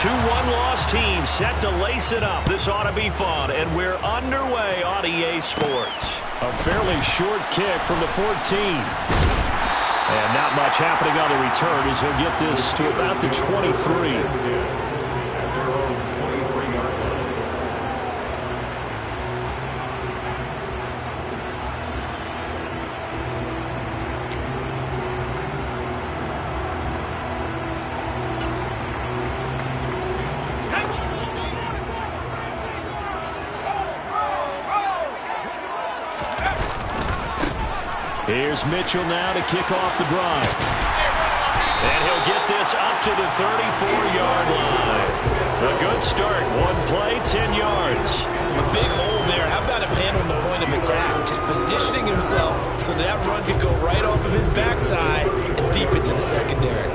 Two one-loss teams set to lace it up. This ought to be fun, and we're underway on EA Sports. A fairly short kick from the 14. And not much happening on the return as he'll get this to about the 23. Here's Mitchell now to kick off the drive. And he'll get this up to the 34-yard line. A good start. One play, 10 yards. A big hole there. How about him handling the point of attack? Just positioning himself so that run could go right off of his backside and deep into the secondary.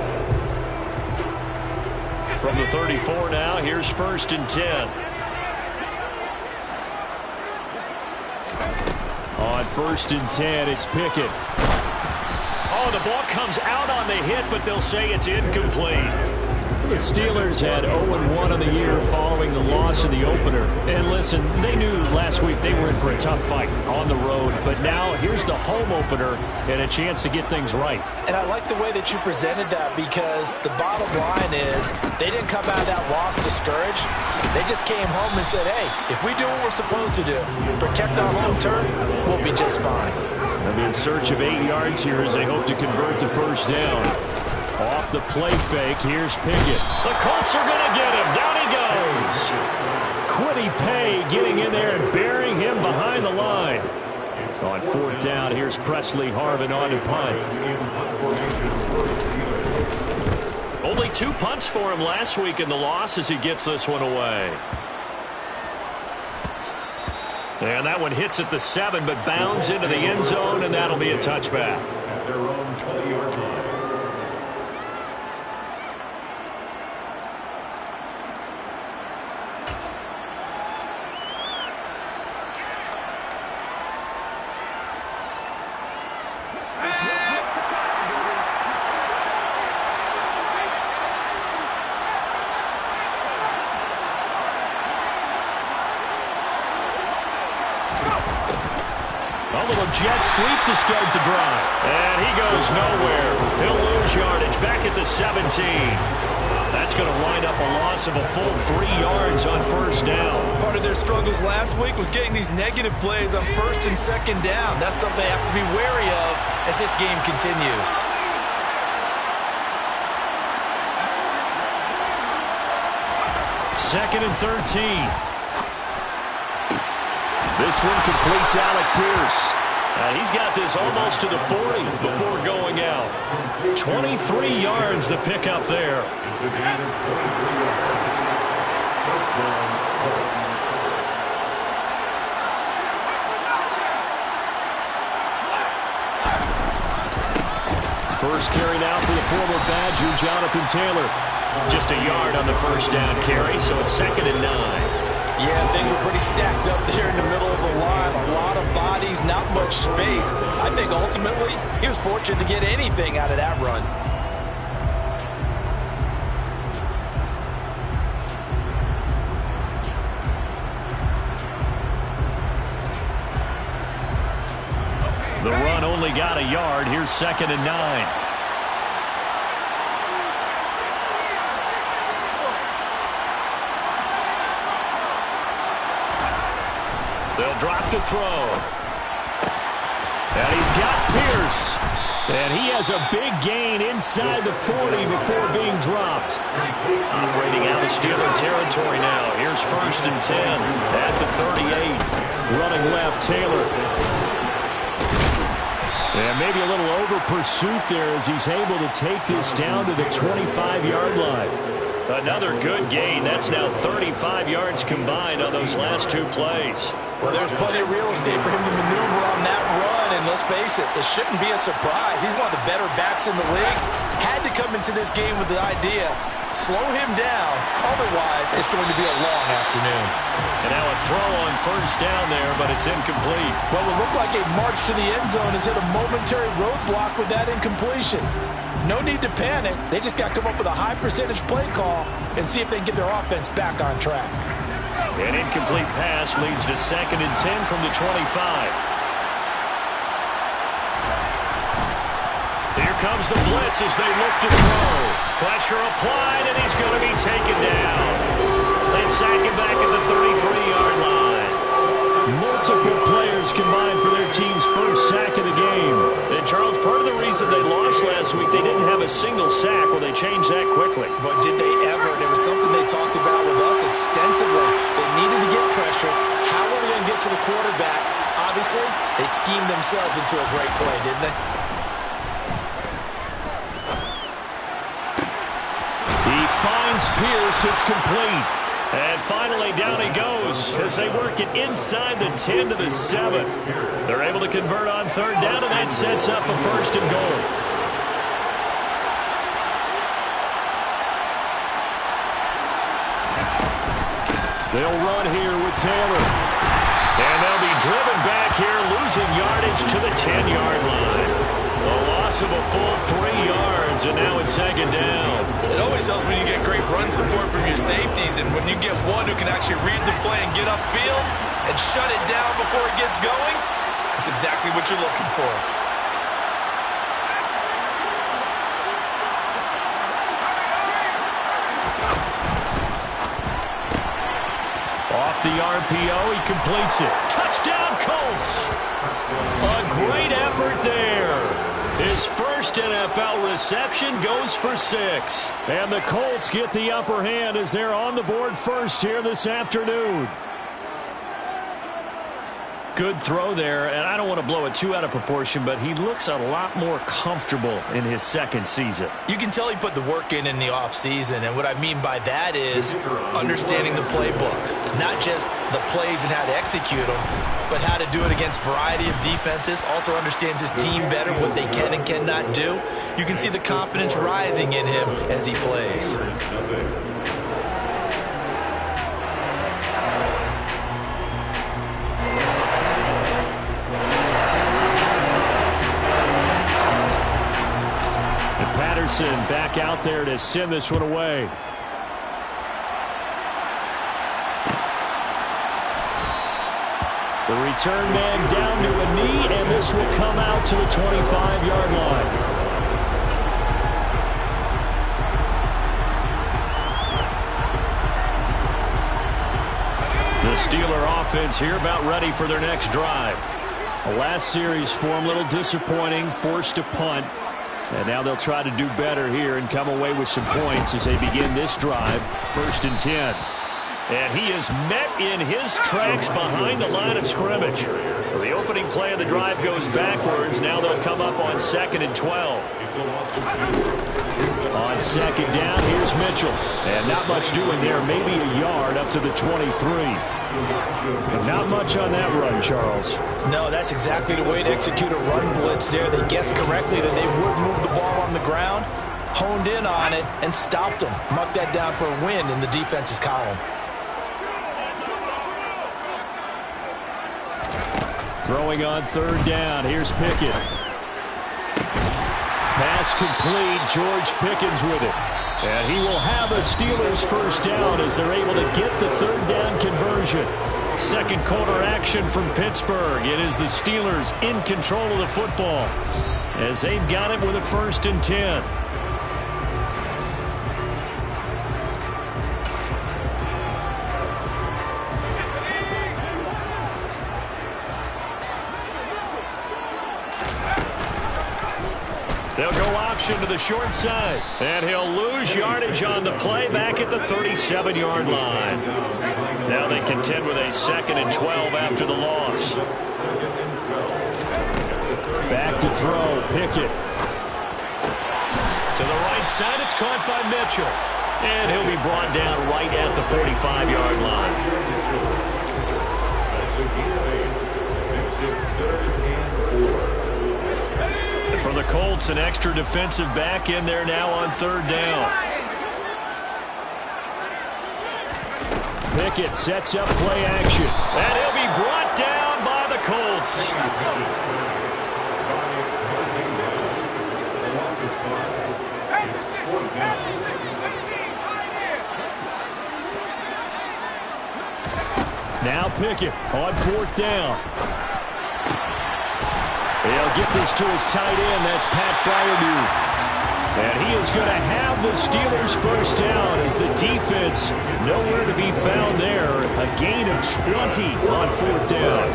From the 34 now, here's 1st and 10. On 1st and 10, it's Pickett. Oh, the ball comes out on the hit, but they'll say it's incomplete. The Steelers had 0-1 on the year following the loss of the opener. And listen, they knew last week they were in for a tough fight on the road. But now here's the home opener and a chance to get things right. And I like the way that you presented that, because the bottom line is they didn't come out of that loss discouraged. They just came home and said, hey, if we do what we're supposed to do, protect our home turf, we'll be just fine. They'll be in search of 8 yards here as they hope to convert the first down. Off the play fake, here's Pickett. The Colts are going to get him. Down he goes. Kwity Paye getting in there and burying him behind the line. On 4th down, here's Presley Harvin on to punt. Only 2 punts for him last week in the loss as he gets this one away. And that one hits at the 7, but bounds into the end zone, and that'll be a touchback. At their own 20-yard line. Jet sweep to start the drive. And he goes nowhere. He'll lose yardage back at the 17. That's going to wind up a loss of a full 3 yards on 1st down. Part of their struggles last week was getting these negative plays on 1st and 2nd down. That's something they have to be wary of as this game continues. Second and 13. This one completes Alec Pierce. He's got this almost to the 40 before going out. 23 yards the pickup there. First carry now for the former Badger, Jonathan Taylor. Just a yard on the first down carry, so it's 2nd and 9. Yeah, things were pretty stacked up there in the middle of the line. A lot of bodies, not much space. I think ultimately he was fortunate to get anything out of that run. The run only got a yard. Here's 2nd and 9. They'll drop to throw. And he's got Pierce. And he has a big gain inside the 40 before being dropped. Operating out of Steeler territory now. Here's 1st and 10 at the 38. Running left, Taylor. And maybe a little over pursuit there as he's able to take this down to the 25-yard line. Another good gain. That's now 35 yards combined on those last 2 plays. Well, there's plenty of real estate for him to maneuver on that run, and let's face it, this shouldn't be a surprise. He's one of the better backs in the league. Had to come into this game with the idea, slow him down, otherwise it's going to be a long afternoon. And now a throw on 1st down there, but it's incomplete. Well, it looked like a march to the end zone has hit a momentary roadblock with that incompletion. No need to panic. They just got to come up with a high percentage play call and see if they can get their offense back on track. An incomplete pass leads to 2nd and 10 from the 25. Here comes the blitz as they look to throw. Pressure applied, and he's going to be taken down. They sack him back at the 33-yard line. Multiple players combined for their team's first sack of the game. And, Charles, part of the reason they lost last week, they didn't have a single sack. Well, they changed that quickly. But did they ever? It was something they talked about with us extensively. They needed to get pressure. How were they going to get to the quarterback? Obviously, they schemed themselves into a great play, didn't they? He finds Pierce. It's complete. And finally, down he goes as they work it inside the 10 to the 7. They're able to convert on 3rd down, and that sets up a 1st and goal. They'll run here with Taylor. And they'll be driven back here, losing yardage to the 10-yard line. A loss of a full 3 yards, and now it's 2nd down. It always helps when you get great run support from your safeties, and when you get one who can actually read the play and get upfield and shut it down before it gets going, that's exactly what you're looking for. Off the RPO, he completes it. Touchdown, Colts! A great effort there. His first NFL reception goes for 6. And the Colts get the upper hand as they're on the board first here this afternoon. Good throw there, and I don't want to blow it too out of proportion, but he looks a lot more comfortable in his 2nd season. You can tell he put the work in the offseason, and what I mean by that is understanding the playbook. Not just the plays and how to execute them, but how to do it against a variety of defenses. Also understands his team better, what they can and cannot do. You can see the confidence rising in him as he plays. Back out there to send this one away. The return man down to a knee, and this will come out to the 25-yard line. The Steeler offense here about ready for their next drive. The last series for them, a little disappointing, forced to punt. And now they'll try to do better here and come away with some points as they begin this drive. 1st and 10. And he is met in his tracks behind the line of scrimmage. So the opening play of the drive goes backwards. Now they'll come up on 2nd and 12. On 2nd down, here's Mitchell. And not much doing there. Maybe a yard up to the 23. But not much on that run, Charles. No, that's exactly the way to execute a run blitz there. They guessed correctly that they would move the ball on the ground, honed in on it, and stopped them. Marked that down for a win in the defense's column. Throwing on 3rd down. Here's Pickett. Pass complete. George Pickens with it. And he will have a Steelers 1st down as they're able to get the 3rd down conversion. 2nd quarter action from Pittsburgh. It is the Steelers in control of the football as they've got it with a 1st and 10. They'll go option to the short side. And he'll lose yardage on the play back at the 37-yard line. Now they contend with a 2nd and 12 after the loss. Back to throw. Pickett. To the right side. It's caught by Mitchell. And he'll be brought down right at the 45-yard line. For the Colts, an extra defensive back in there now on 3rd down. Pickett sets up play action. And he'll be brought down by the Colts. Now Pickett on 4th down. He'll get this to his tight end. That's Pat Freiermuth. And he is going to have the Steelers first down as the defense nowhere to be found there. A gain of 20 on 4th down.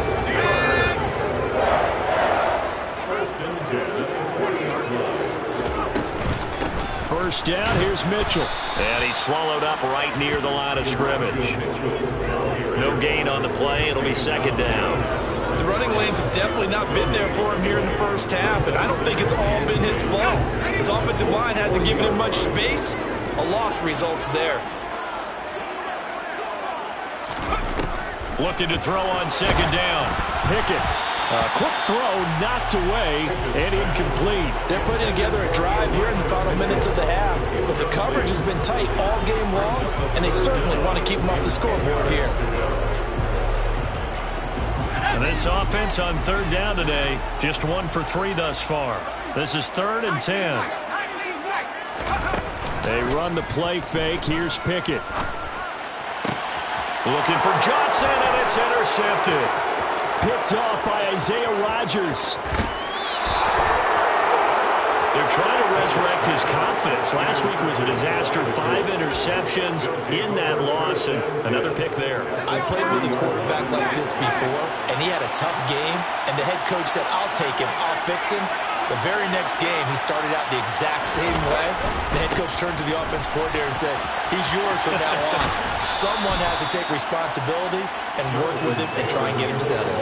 First down, here's Mitchell. And he's swallowed up right near the line of scrimmage. No gain on the play. It'll be 2nd down. The running lanes have definitely not been there for him here in the first half, and I don't think it's all been his fault. His offensive line hasn't given him much space. A loss results there. Looking to throw on 2nd down. Pickett. A quick throw knocked away and incomplete. They're putting together a drive here in the final minutes of the half, but the coverage has been tight all game long, and they certainly want to keep them off the scoreboard here. And this offense on 3rd down today, just 1 for 3 thus far. This is 3rd and 10. They run the play fake. Here's Pickett. Looking for Johnson, and it's intercepted. Picked off by Isaiah Rodgers. They're trying to resurrect his confidence. Last week was a disaster. 5 interceptions in that loss, and another pick there. I played with a quarterback like this before, and he had a tough game, and the head coach said, I'll take him, I'll fix him. The very next game, he started out the exact same way. The head coach turned to the offense coordinator and said, he's yours from now on. Someone has to take responsibility and work with him and try and get him settled.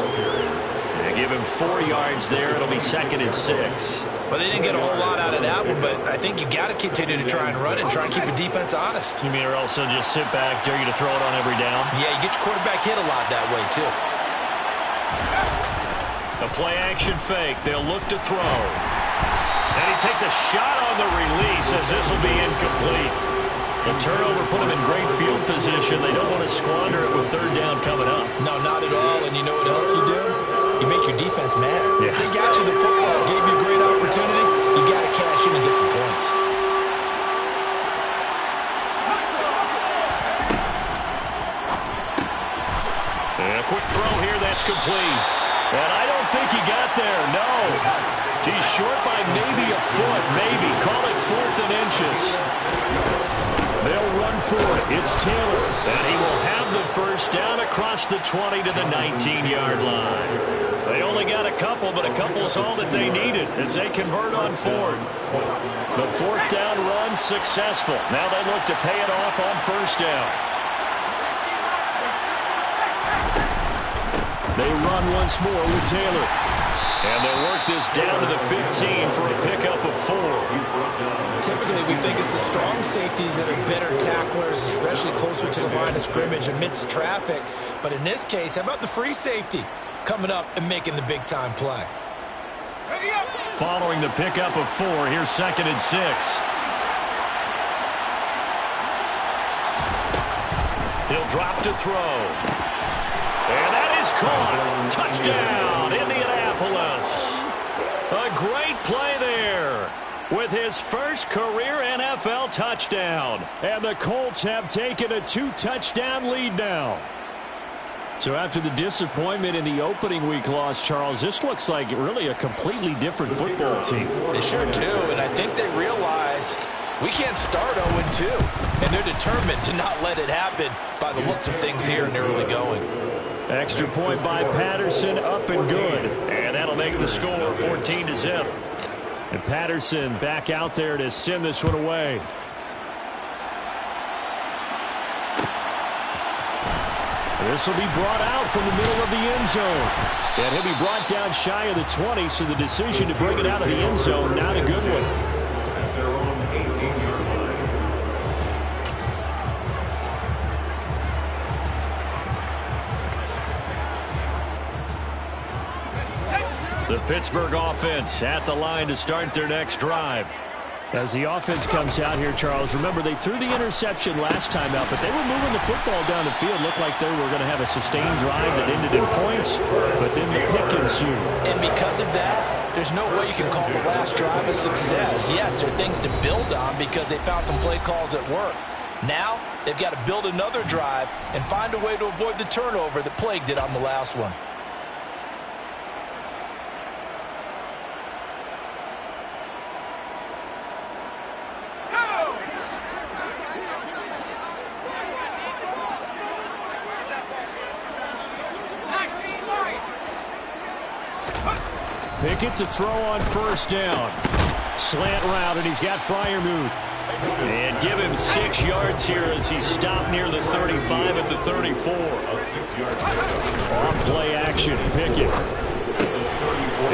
They give him 4 yards there. It'll be 2nd and 6. Well, they didn't get a whole lot out of that one, but I think you got to continue to try and run and try and keep the defense honest. You mean or also just sit back, dare you to throw it on every down? Yeah, you get your quarterback hit a lot that way, too. The play-action fake. They'll look to throw. And he takes a shot on the release as this will be incomplete. The turnover put him in great field position. They don't want to squander it with 3rd down coming up. No, not at all. And you know what else you do? You make your defense mad. Yeah. They got you the football, gave you a great opportunity. You got to cash in and get some points. And a quick throw here, that's complete. And I don't think he got there, no. He's short by maybe a foot, maybe. Call it 4th and inches. They'll run for it. It's Taylor. And he will have the first down across the 20 to the 19-yard line. They only got a couple, but a couple is all that they needed as they convert on 4th. The 4th down run successful. Now they look to pay it off on 1st down. They run once more with Taylor. And they'll work this down to the 15 for a pickup of 4. Typically, we think it's the strong safeties that are better tacklers, especially closer to the line of scrimmage amidst traffic. But in this case, how about the free safety coming up and making the big-time play? Following the pickup of 4, here's 2nd and 6. He'll drop to throw. And that is caught. Touchdown, Indianapolis. A great play there with his first career NFL touchdown. And the Colts have taken a 2-touchdown lead now. So after the disappointment in the opening week loss, Charles, this looks like really a completely different football team. They sure do, and I think they realize we can't start 0-2. And they're determined to not let it happen by the looks of things here in the early going. Extra point by Patterson, up and good. And that'll make the score 14-0. And Patterson back out there to send this one away. This will be brought out from the middle of the end zone. And he'll be brought down shy of the 20, so the decision to bring it out of the end zone, not a good one. The Pittsburgh offense at the line to start their next drive. As the offense comes out here, Charles, remember they threw the interception last time out, but they were moving the football down the field. Looked like they were going to have a sustained drive that ended in points, but then the pick ensued. And because of that, there's no way you can call the last drive a success. Yes, there are things to build on because they found some play calls that work. Now, they've got to build another drive and find a way to avoid the turnover that plagued it on the last one. Pickett to throw on first down. Slant route, and he's got Freiermuth. And give him 6 yards here as he stopped near the 35 at the 34. On play action, Pickett.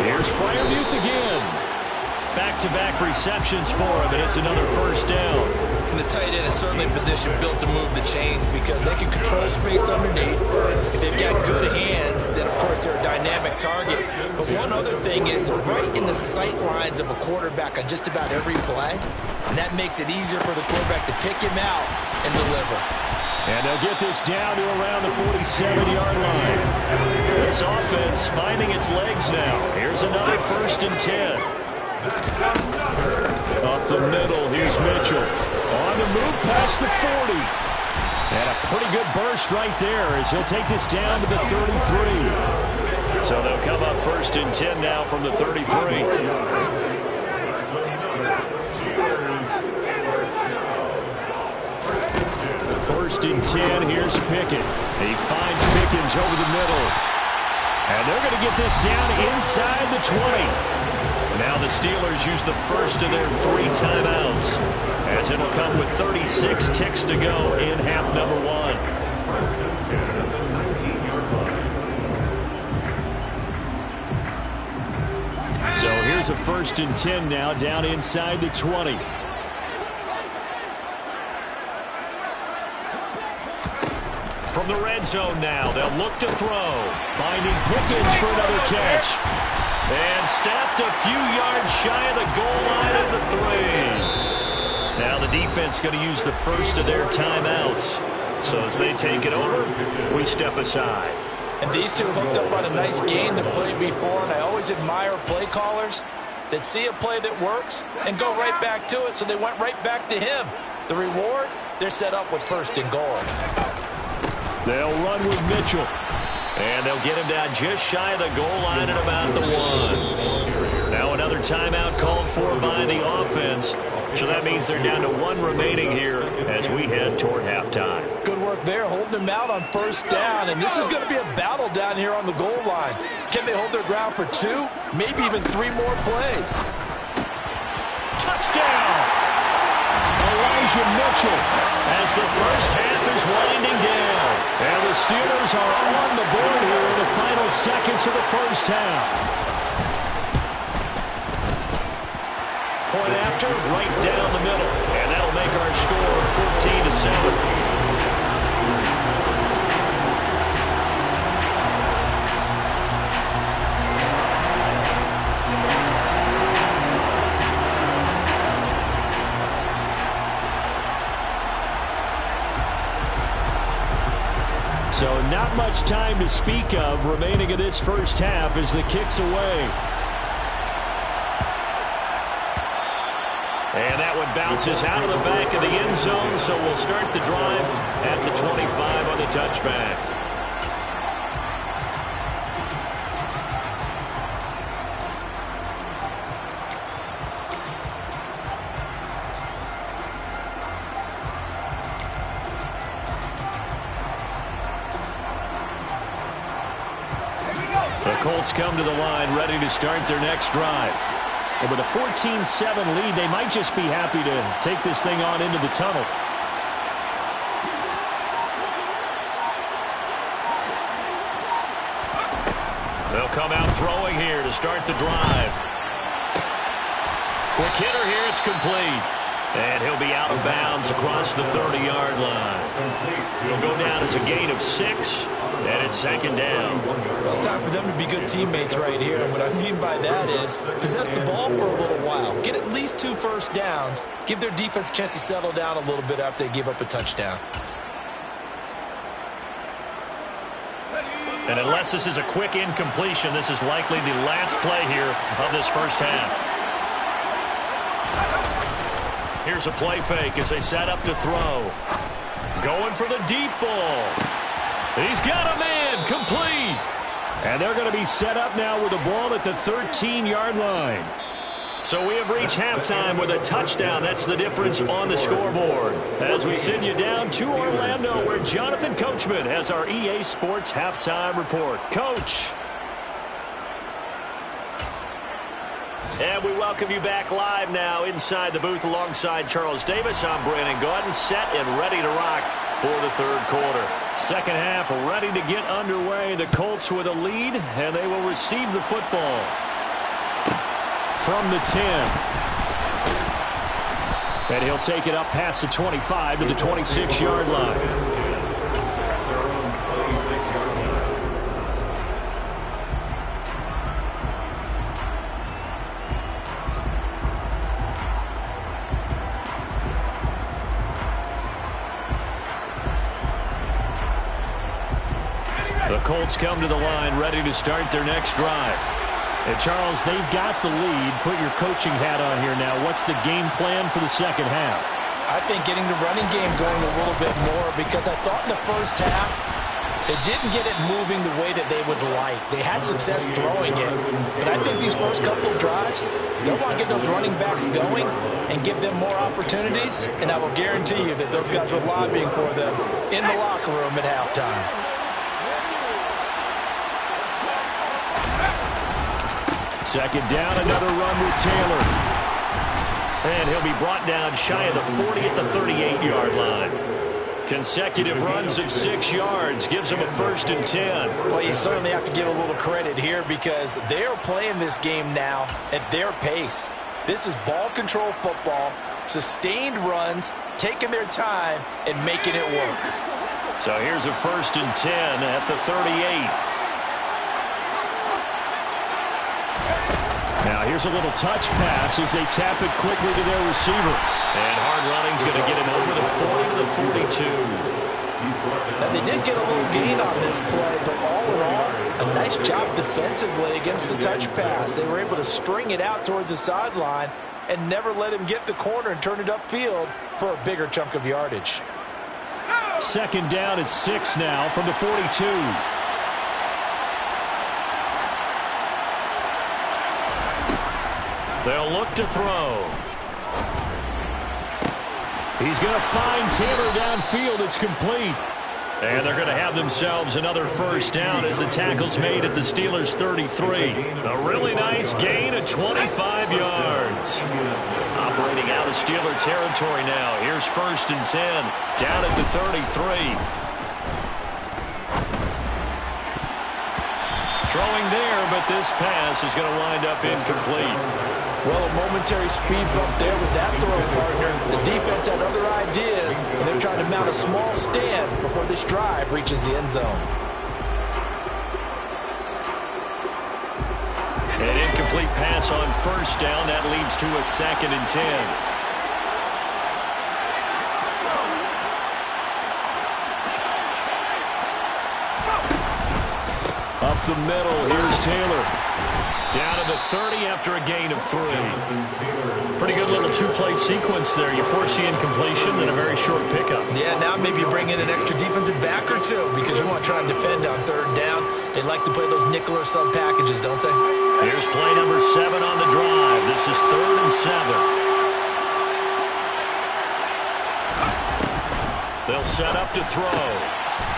Here's Freiermuth again. Back-to-back receptions for him, and it's another first down. And the tight end is certainly in position built to move the chains because they can control space underneath. If they've got good hands, then of course they're a dynamic target. But one other thing is right in the sight lines of a quarterback on just about every play, and that makes it easier for the quarterback to pick him out and deliver. And they'll get this down to around the 47-yard line. This offense finding its legs now. Here's another 1st and 10. Up the middle, here's Mitchell. On the move past the 40. And a pretty good burst right there as he'll take this down to the 33. So they'll come up 1st and 10 now from the 33. 1st and 10, here's Pickett. He finds Pickens over the middle. And they're going to get this down inside the 20. Now the Steelers use the first of their 3 timeouts as it'll come with 36 ticks to go in half number 1. So here's a 1st and 10 now down inside the 20. From the red zone now, they'll look to throw. Finding Pickens for another catch. And stopped a few yards shy of the goal line at the 3. Now the defense going to use the first of their timeouts. So as they take it over, we step aside. And these two hooked up on a nice game that played before, and I always admire play callers that see a play that works and go right back to it, so they went right back to him. The reward, they're set up with 1st and goal. They'll run with Mitchell. And they'll get him down just shy of the goal line at about the 1. Now another timeout called for by the offense. So that means they're down to 1 remaining here as we head toward halftime. Good work there, holding them out on 1st down. And this is going to be a battle down here on the goal line. Can they hold their ground for 2, maybe even 3 more plays? Touchdown! Elijah Mitchell as the first half is winding down. And the Steelers are on the board here in the final seconds of the first half. Point after, right down the middle. And that'll make our score 14-7. So not much time to speak of remaining in this first half as the kick's away. And that one bounces out of the back of the end zone, so we'll start the drive at the 25 on the touchback. The Colts come to the line ready to start their next drive. And with a 14-7 lead, they might just be happy to take this thing on into the tunnel. They'll come out throwing here to start the drive. Quick hitter here, it's complete. And he'll be out of bounds across the 30-yard line. He'll go down as a gain of 6, and it's 2nd down. Well, it's time for them to be good teammates right here. And what I mean by that is possess the ball for a little while. Get at least 2 first downs. Give their defense a chance to settle down a little bit after they give up a touchdown. And unless this is a quick incompletion, this is likely the last play here of this first half. Here's a play fake as they set up to throw. Going for the deep ball. He's got a man, complete. And they're going to be set up now with the ball at the 13-yard line. So we have reached halftime with a touchdown. That's the difference on the scoreboard. As we send you down to Orlando, where Jonathan Coachman has our EA Sports halftime report. Coach. And we welcome you back live now inside the booth alongside Charles Davis. I'm Brandon Gaudin, set and ready to rock for the third quarter. Second half ready to get underway. The Colts with a lead, and they will receive the football from the 10. And he'll take it up past the 25 to the 26-yard line. The Colts come to the line ready to start their next drive. And Charles, they've got the lead. Put your coaching hat on here now. What's the game plan for the second half? I think getting the running game going a little bit more, because I thought in the first half they didn't get it moving the way that they would like. They had success throwing it. But I think these first couple of drives, they'll want to get those running backs going and give them more opportunities. And I will guarantee you that those guys were lobbying for them in the locker room at halftime. Second down, another run with Taylor. And he'll be brought down shy of the 40 at the 38-yard line. Consecutive runs of 6 yards gives him a 1st and 10. Well, you certainly have to give a little credit here, because they're playing this game now at their pace. This is ball control football, sustained runs, taking their time and making it work. So here's a 1st and 10 at the 38. Now here's a little touch pass as they tap it quickly to their receiver. And hard running's going to get him over the 40 to the 42. Now they did get a little gain on this play, but all in all, a nice job defensively against the touch pass. They were able to string it out towards the sideline and never let him get the corner and turn it upfield for a bigger chunk of yardage. Second down at 6 now from the 42. They'll look to throw. He's going to find Taylor downfield. It's complete. And they're going to have themselves another 1st down as the tackle's made at the Steelers' 33. A really nice gain of 25 yards. Operating out of Steeler territory now. Here's 1st and 10. Down at the 33. Throwing there, but this pass is going to wind up incomplete. Well, a momentary speed bump there with that throw, partner. The defense had other ideas, and they're trying to mount a small stand before this drive reaches the end zone. An incomplete pass on 1st down. That leads to a 2nd and 10. Up the middle, here's Taylor. Down to the 30 after a gain of 3. Pretty good little two-play sequence there. You force the incompletion, then a very short pickup. Yeah, now maybe you bring in an extra defensive back or two, because you want to try and defend on 3rd down. They like to play those nickel or sub packages, don't they? Here's play number 7 on the drive. This is 3rd and 7. They'll set up to throw.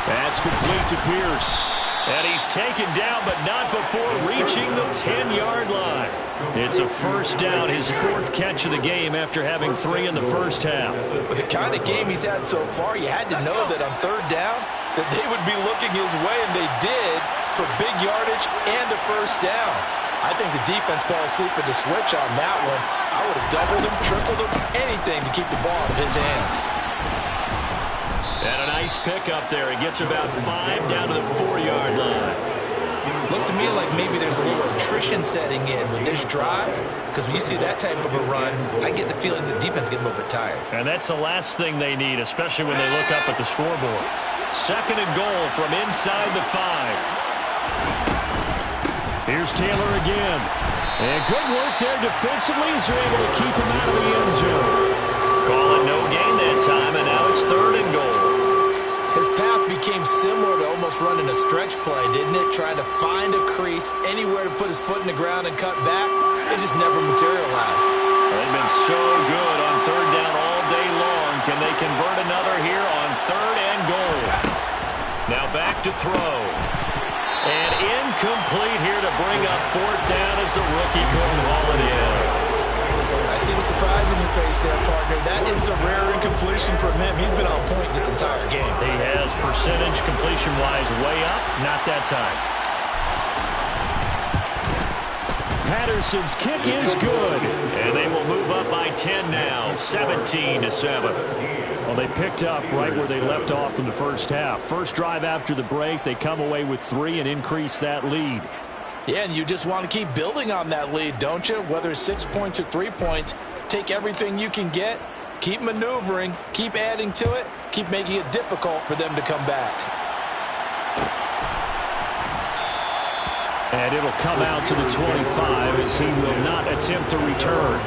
That's complete to Pierce. And he's taken down, but not before reaching the 10-yard line. It's a 1st down, his 4th catch of the game after having 3 in the first half. With the kind of game he's had so far, you had to know that on 3rd down, that they would be looking his way, and they did, for big yardage and a 1st down. I think the defense fell asleep at the switch on that one. I would have doubled him, tripled him, anything to keep the ball in his hands. And a nice pick up there. He gets about 5 down to the 4-yard line. Looks to me like maybe there's a little attrition setting in with this drive, because when you see that type of a run, I get the feeling the defense getting a little bit tired. And that's the last thing they need, especially when they look up at the scoreboard. 2nd and goal from inside the 5. Here's Taylor again. And good work there defensively as they're able to keep him out of the end zone. that time, and now it's 3rd and goal. His path became similar to almost running a stretch play, didn't it? Trying to find a crease, anywhere to put his foot in the ground and cut back. It just never materialized. They've been so good on 3rd down all day long. Can they convert another here on 3rd and goal? Now back to throw. And incomplete here to bring up 4th down as the rookie couldn't haul it in. I see the surprise in your face there, partner. That is a rare incompletion from him. He's been on point this entire game. He has percentage completion-wise way up. Not that time. Patterson's kick is good. And they will move up by 10 now, 17-7. Well, they picked up right where they left off in the first half. First drive after the break, they come away with 3 and increase that lead. Yeah, and you just want to keep building on that lead, don't you? Whether it's 6 points or 3 points, take everything you can get, keep maneuvering, keep adding to it, keep making it difficult for them to come back. And it'll come out to the 25 as he will not attempt to return.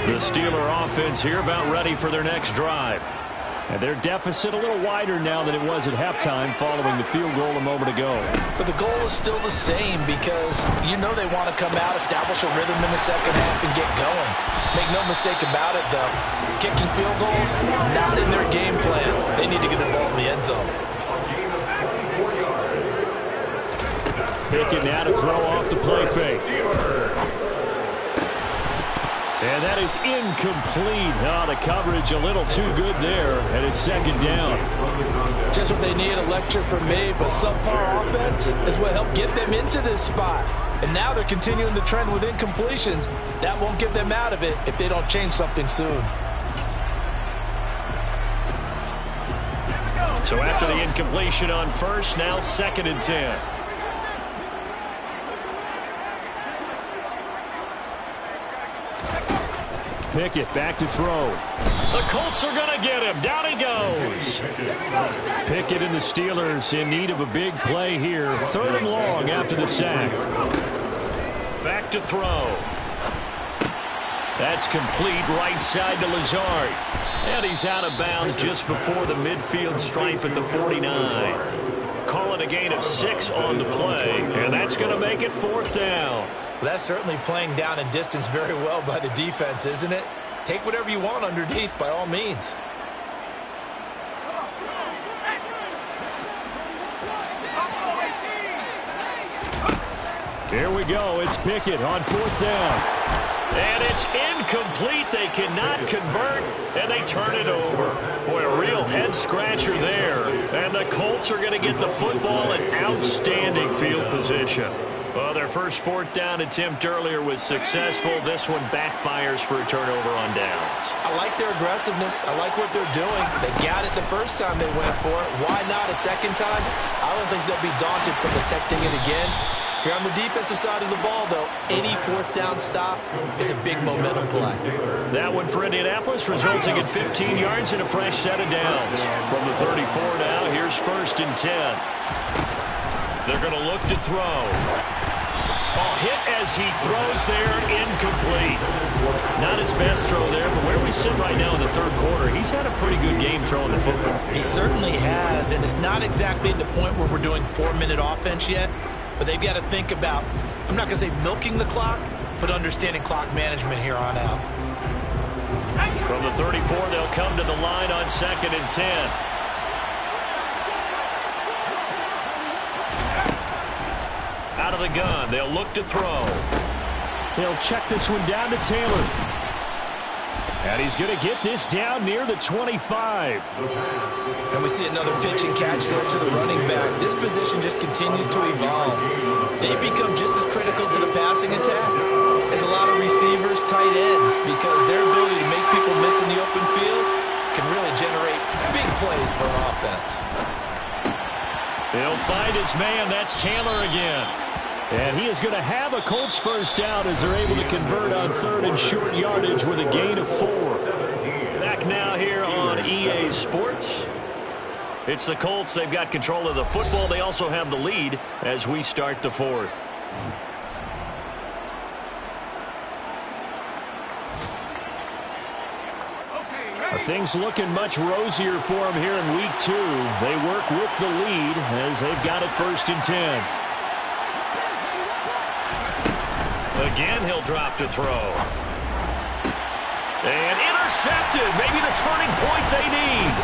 The Steeler offense here about ready for their next drive. And their deficit a little wider now than it was at halftime following the field goal a moment ago. But the goal is still the same because you know they want to come out, establish a rhythm in the second half, and get going. Make no mistake about it, though. Kicking field goals, not in their game plan. They need to get the ball in the end zone. Pickett now to throw off the play fake. And that is incomplete. The coverage a little too good there, and it's 2nd down. Just what they need, a lecture from me, but subpar offense is what helped get them into this spot. And now they're continuing the trend with incompletions. That won't get them out of it if they don't change something soon. So after the incompletion on first, now 2nd and 10. Pickett back to throw. The Colts are going to get him. Down he goes. Pickett and the Steelers in need of a big play here. 3rd and long after the sack. Back to throw. That's complete right side to Lazard. And he's out of bounds just before the midfield stripe at the 49. Call it a gain of 6 on the play. And that's going to make it 4th down. Well, that's certainly playing down and distance very well by the defense, isn't it? Take whatever you want underneath, by all means. Here we go. It's Pickett on 4th down. And it's incomplete. They cannot convert, and they turn it over. Boy, a real head-scratcher there. And the Colts are going to get the football in outstanding field position. Well, their first 4th down attempt earlier was successful. This one backfires for a turnover on downs. I like their aggressiveness. I like what they're doing. They got it the first time they went for it. Why not a second time? I don't think they'll be daunted from attempting it again. If you're on the defensive side of the ball, though, any 4th down stop is a big momentum play. That one for Indianapolis resulting in 15 yards and a fresh set of downs. From the 34 now, here's 1st and 10. They're going to look to throw. Hit as he throws there, incomplete. Not his best throw there, but where we sit right now in the 3rd quarter, he's had a pretty good game throwing the football. He certainly has, and it's not exactly at the point where we're doing 4-minute offense yet, but they've got to think about, I'm not going to say milking the clock, but understanding clock management here on out. From the 34, they'll come to the line on 2nd and 10. Out of the gun, they'll look to throw. They'll check this one down to Taylor. And he's going to get this down near the 25. And we see another pitch and catch there to the running back. This position just continues to evolve. They become just as critical to the passing attack as a lot of receivers, tight ends, because their ability to make people miss in the open field can really generate big plays for an offense. He'll find his man. That's Taylor again. And he is going to have a Colts first down as they're able to convert on 3rd and short yardage with a gain of 4. Back now here on EA Sports. It's the Colts. They've got control of the football. They also have the lead as we start the fourth. Things looking much rosier for them here in week 2. They work with the lead as they've got it 1st and 10. Again, he'll drop to throw. And intercepted. Maybe the turning point they need.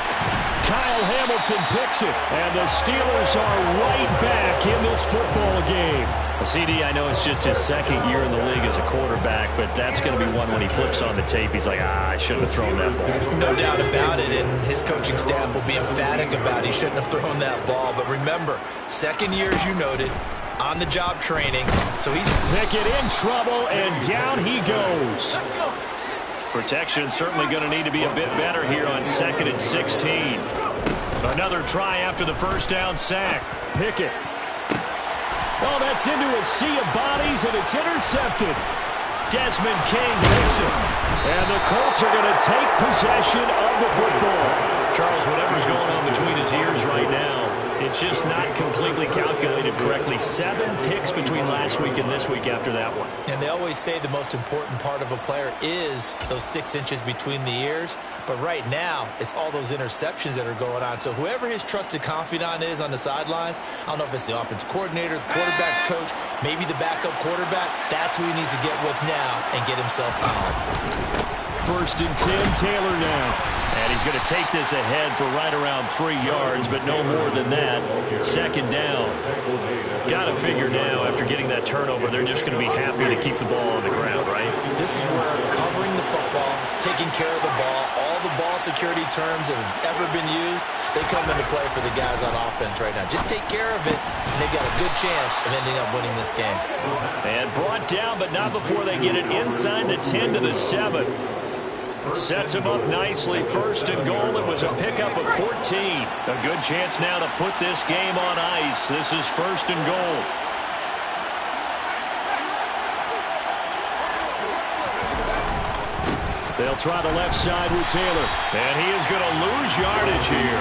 Kyle Hamilton picks it. And the Steelers are right back in this football game. CD, I know it's just his 2nd year in the league as a quarterback, but that's going to be one when he flips on the tape. He's like, I shouldn't have thrown that ball. No doubt about it, and his coaching staff will be emphatic about he shouldn't have thrown that ball. But remember, 2nd year, as you noted, on-the-job training. So he's Pickett in trouble, and down he goes. Protection certainly going to need to be a bit better here on 2nd and 16. Another try after the 1st down sack. Pickett. Oh, that's into a sea of bodies, and it's intercepted. Desmond King picks it. And the Colts are going to take possession of the football. Charles, whatever's going on between his ears right now, it's just not completely calculated correctly. 7 picks between last week and this week after that one. And they always say the most important part of a player is those 6 inches between the ears. But right now, it's all those interceptions that are going on. So whoever his trusted confidant is on the sidelines, I don't know if it's the offense coordinator, the quarterback's coach, maybe the backup quarterback, that's who he needs to get with now and get himself calm. 1st and 10, Taylor now. And he's going to take this ahead for right around 3 yards, but no more than that. 2nd down. Got to figure now, after getting that turnover, they're just going to be happy to keep the ball on the ground, right? This is where covering the football, taking care of the ball, all the ball security terms that have ever been used, they come into play for the guys on offense right now. Just take care of it, and they've got a good chance of ending up winning this game. And brought down, but not before they get it inside the 10 to the 7. Sets him up nicely. 1st and goal. It was a pickup of 14. A good chance now to put this game on ice. This is 1st and goal. They'll try the left side with Taylor. And he is going to lose yardage here.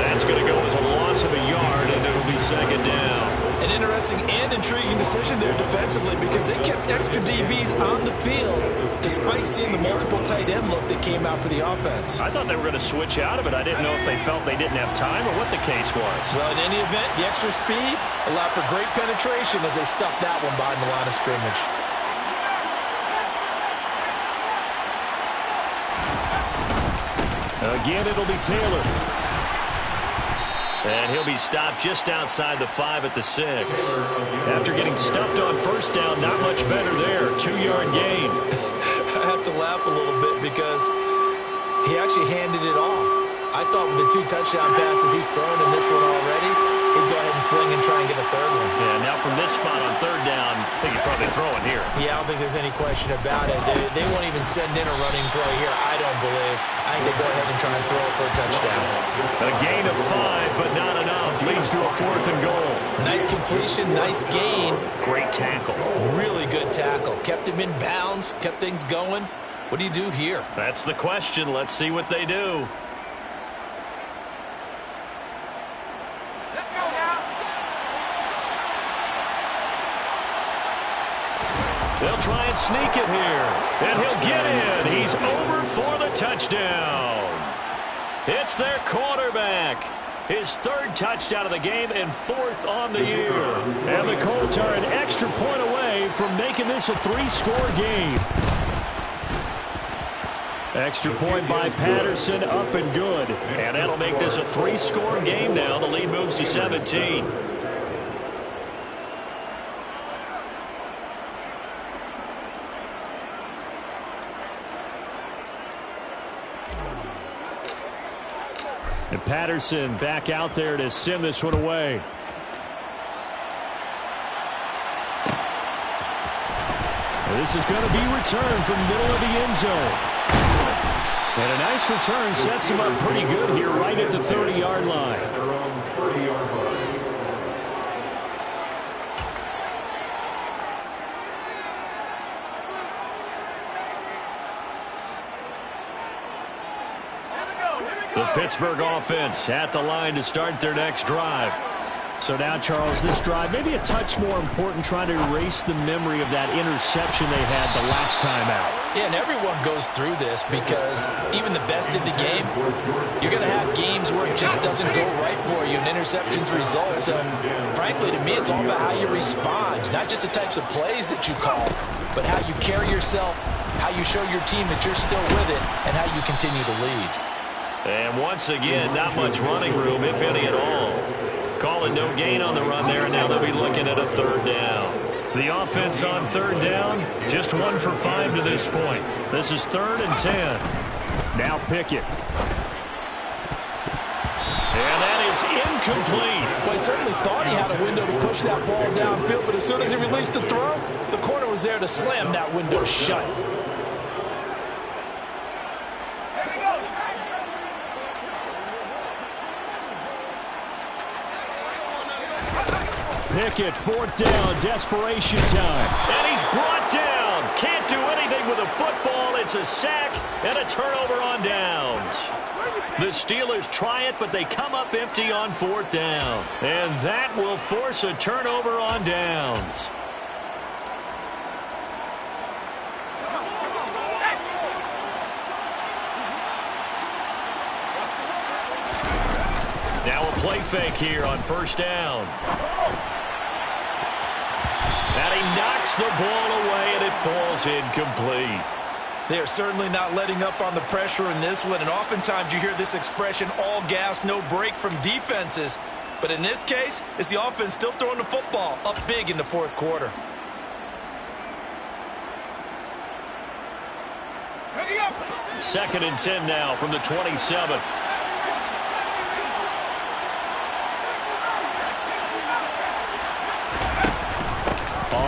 That's going to go as a loss of a yard, and it'll be 2nd down. An interesting and intriguing decision there defensively because they kept extra DBs on the field despite seeing the multiple tight end look that came out for the offense. I thought they were going to switch out of it. I didn't know if they felt they didn't have time or what the case was. Well, in any event, the extra speed allowed for great penetration as they stuffed that one behind the line of scrimmage. Again, it'll be Taylor. And he'll be stopped just outside the 5 at the 6. After getting stuffed on 1st down, not much better there. 2-yard gain. I have to laugh a little bit because he actually handed it off. I thought with the 2 touchdown passes he's thrown in this one already, he'd go ahead and fling and try and get a 3rd one. Yeah, now from this spot on 3rd down, I think he'd probably throw it here. Yeah, I don't think there's any question about it. They won't even send in a running play here, I don't believe. I think they go ahead and try and throw it for a touchdown. A gain of 5, but not enough. Leads to a 4th and goal. Nice completion, nice gain. Great tackle. Really good tackle. Kept him in bounds, kept things going. What do you do here? That's the question. Let's see what they do. They'll try and sneak it here. And he'll get in. He's over for the touchdown. It's their quarterback. His 3rd touchdown of the game and 4th on the year. And the Colts are an extra point away from making this a 3-score game. Extra point by Patterson, up and good. And that'll make this a 3-score game now. The lead moves to 17. And Patterson back out there to send this one away. And this is going to be returned from the middle of the end zone. And a nice return sets him up pretty good here right at the 30-yard line. The Pittsburgh offense at the line to start their next drive. So now, Charles, this drive maybe a touch more important, trying to erase the memory of that interception they had the last time out. Yeah, and everyone goes through this because even the best in the game, you're going to have games where it just doesn't go right for you and interceptions results. And frankly, to me, it's all about how you respond, not just the types of plays that you call, but how you carry yourself, how you show your team that you're still with it, and how you continue to lead. And once again, not much running room, if any at all. Calling no gain on the run there, and now they'll be looking at a third down. The offense on third down, just 1 for 5 to this point. This is 3rd and 10. Now Pickett. And that is incomplete. Well, he certainly thought he had a window to push that ball downfield, but as soon as he released the throw, the corner was there to slam that window shut. Pickett, 4th down, desperation time. And he's brought down. Can't do anything with a football. It's a sack and a turnover on downs. The Steelers try it, but they come up empty on 4th down. And that will force a turnover on downs. Now a play fake here on 1st down. And he knocks the ball away, and it falls incomplete. They are certainly not letting up on the pressure in this one, and oftentimes you hear this expression, all gas, no break from defenses. But in this case, it's the offense still throwing the football up big in the 4th quarter. Second and 10 now from the 27.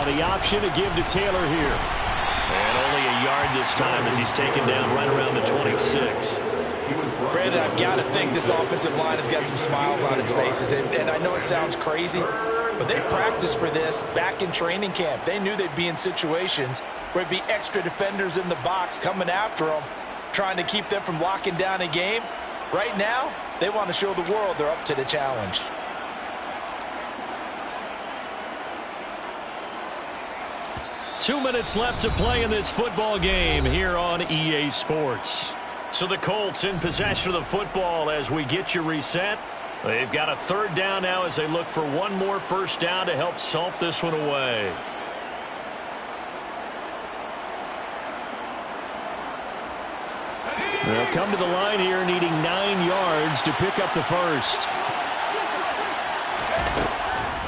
The option to give to Taylor here. And only a yard this time as he's taken down right around the 26. Brandon, I've got to think this offensive line has got some smiles on its faces. And I know it sounds crazy, but they practiced for this back in training camp. They knew they'd be in situations where there'd be extra defenders in the box coming after them, trying to keep them from locking down a game. Right now, they want to show the world they're up to the challenge. Two minutes left to play in this football game here on EA Sports. So the Colts in possession of the football as we get you reset. They've got a 3rd down now as they look for one more 1st down to help salt this one away. They'll come to the line here needing 9 yards to pick up the 1st.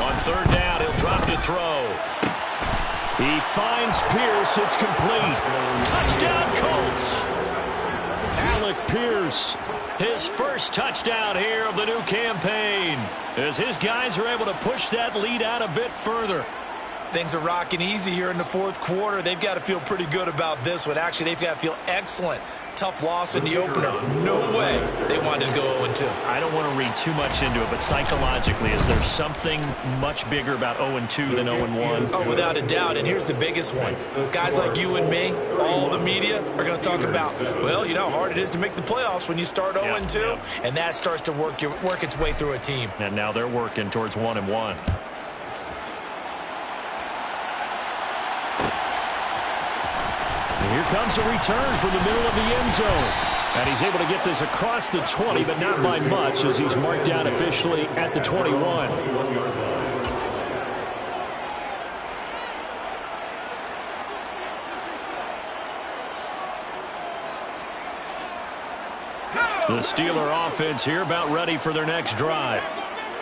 On 3rd down, he'll drop to throw. He finds Pierce. It's complete. Touchdown, Colts. Alec Pierce, his first touchdown here of the new campaign, as his guys are able to push that lead out a bit further. Things are rocking easy here in the 4th quarter. They've got to feel pretty good about this one. Actually, they've got to feel excellent. Tough loss in the opener. No way they wanted to go 0-2. I don't want to read too much into it, but psychologically, is there something much bigger about 0-2 than 0-1? Oh, without a doubt. And here's the biggest one. Guys like you and me, all the media, are going to talk about, well, you know how hard it is to make the playoffs when you start 0-2. And that starts to work its way through a team. And now they're working towards 1-1. Here comes a return from the middle of the end zone. And he's able to get this across the 20, but not by much as he's marked down officially at the 21. The Steeler offense here about ready for their next drive.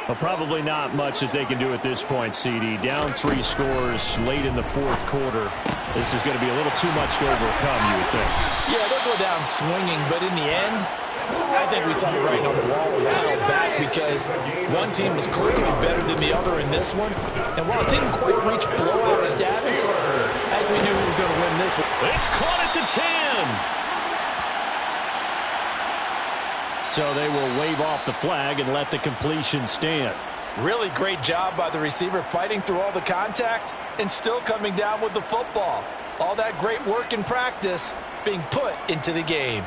Well, probably not much that they can do at this point, CD. Down 3 scores late in the 4th quarter. This is going to be a little too much to overcome, you would think. Yeah, they'll go down swinging, but in the end, I think we saw the writing on the wall a while back because one team was clearly better than the other in this one. And while it didn't quite reach blowout status, I think we knew who was going to win this one. It's caught at the 10. So they will wave off the flag and let the completion stand. Really great job by the receiver fighting through all the contact and still coming down with the football. All that great work in practice being put into the game.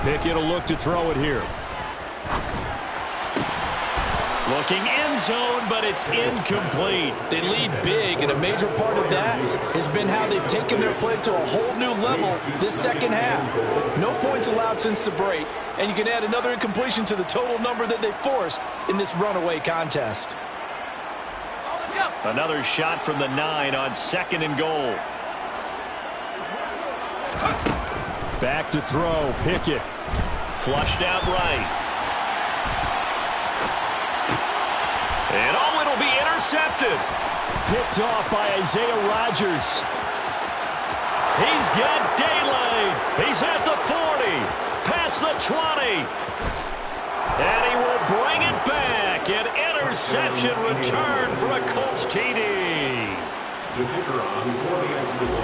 Pickett will look to throw it here. Looking end zone, but it's incomplete. They lead big, and a major part of that has been how they've taken their play to a whole new level this second half. No points allowed since the break, and you can add another incompletion to the total number that they forced in this runaway contest. Another shot from the 9 on 2nd and goal. Back to throw. Pickett. Flushed out right. And it'll be intercepted. Picked off by Isaiah Rodgers. He's got daylight. He's at the 40. Past the 20. And he will bring it back. An interception return for a Colts TD.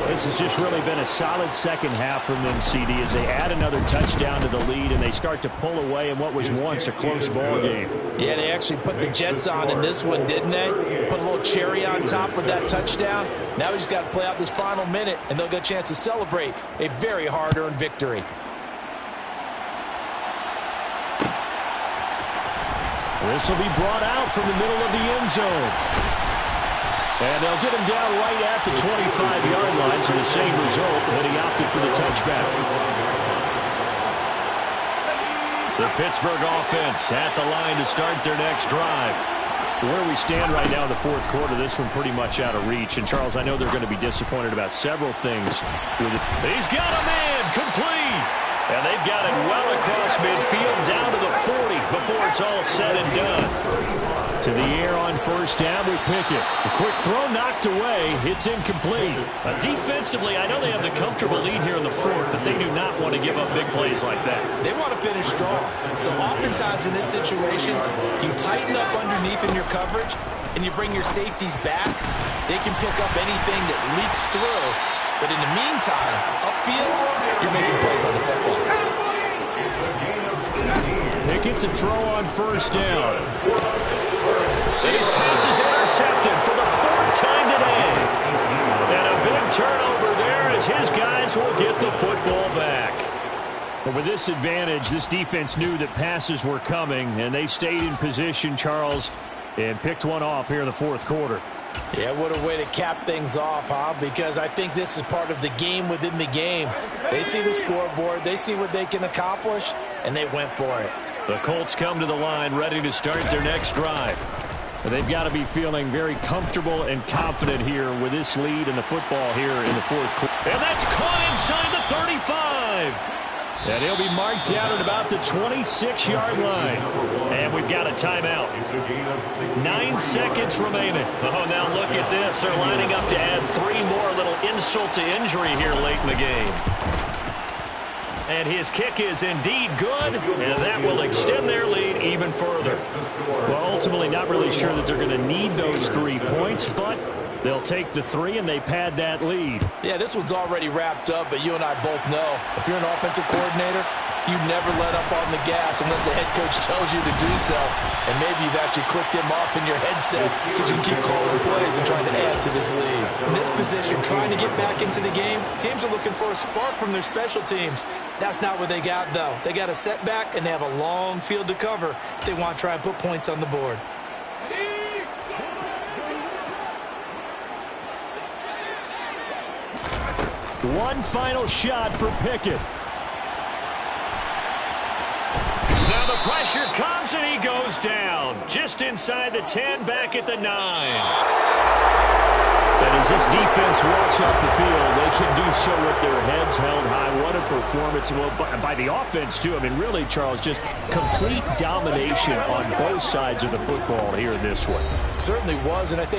This has just really been a solid second half from them, CD, as they add another touchdown to the lead and they start to pull away in what was once a close ball game. Yeah, they actually put the Jets on in this one, didn't they? Put a little cherry on top with that touchdown. Now we just got to play out this final minute, and they'll get a chance to celebrate a very hard-earned victory. This will be brought out from the middle of the end zone. And they'll get him down right at the 25-yard line, so the same result, but he opted for the touchback. The Pittsburgh offense at the line to start their next drive. Where we stand right now in the fourth quarter, this one pretty much out of reach. And, Charles, I know they're going to be disappointed about several things. He's got a man complete. And they've got it well across midfield down to the 40 before it's all said and done. To the air on first down with Pickett. A quick throw knocked away. It's incomplete. Defensively, I know they have the comfortable lead here in the fourth, but they do not want to give up big plays like that. They want to finish strong. So oftentimes in this situation, you tighten up underneath in your coverage, and you bring your safeties back. They can pick up anything that leaks through. But in the meantime, upfield, you're making plays on the football. Pickett to throw on first down. And his pass is intercepted for the 4th time today. And a big turnover there as his guys will get the football back. But with this advantage, this defense knew that passes were coming, and they stayed in position, Charles, and picked one off here in the fourth quarter. Yeah, what a way to cap things off, huh? Because I think this is part of the game within the game. They see the scoreboard, they see what they can accomplish, and they went for it. The Colts come to the line ready to start their next drive. And they've got to be feeling very comfortable and confident here with this lead in the football here in the fourth quarter. And that's caught inside the 35. And he'll be marked down at about the 26-yard line. And we've got a timeout. 9 seconds remaining. Oh, now look at this. They're lining up to add 3 more, little insult to injury here late in the game. And his kick is indeed good, and that will extend their lead even further. Well, ultimately, not really sure that they're going to need those 3 points, but they'll take the 3, and they pad that lead. Yeah, this one's already wrapped up, but you and I both know if you're an offensive coordinator, you never let up on the gas unless the head coach tells you to do so. And maybe you've actually clicked him off in your headset so you can keep calling plays and trying to add to this lead. In this position, trying to get back into the game, teams are looking for a spark from their special teams. That's not what they got, though. They got a setback, and they have a long field to cover if they want to try and put points on the board. One final shot for Pickett. Now the pressure comes, and he goes down. Just inside the 10, back at the 9. And as this defense walks off the field, they can do so with their heads held high. What a performance. Well, by the offense, too. I mean, really, Charles, just complete domination on both sides of the football here in this one. Certainly was, and I think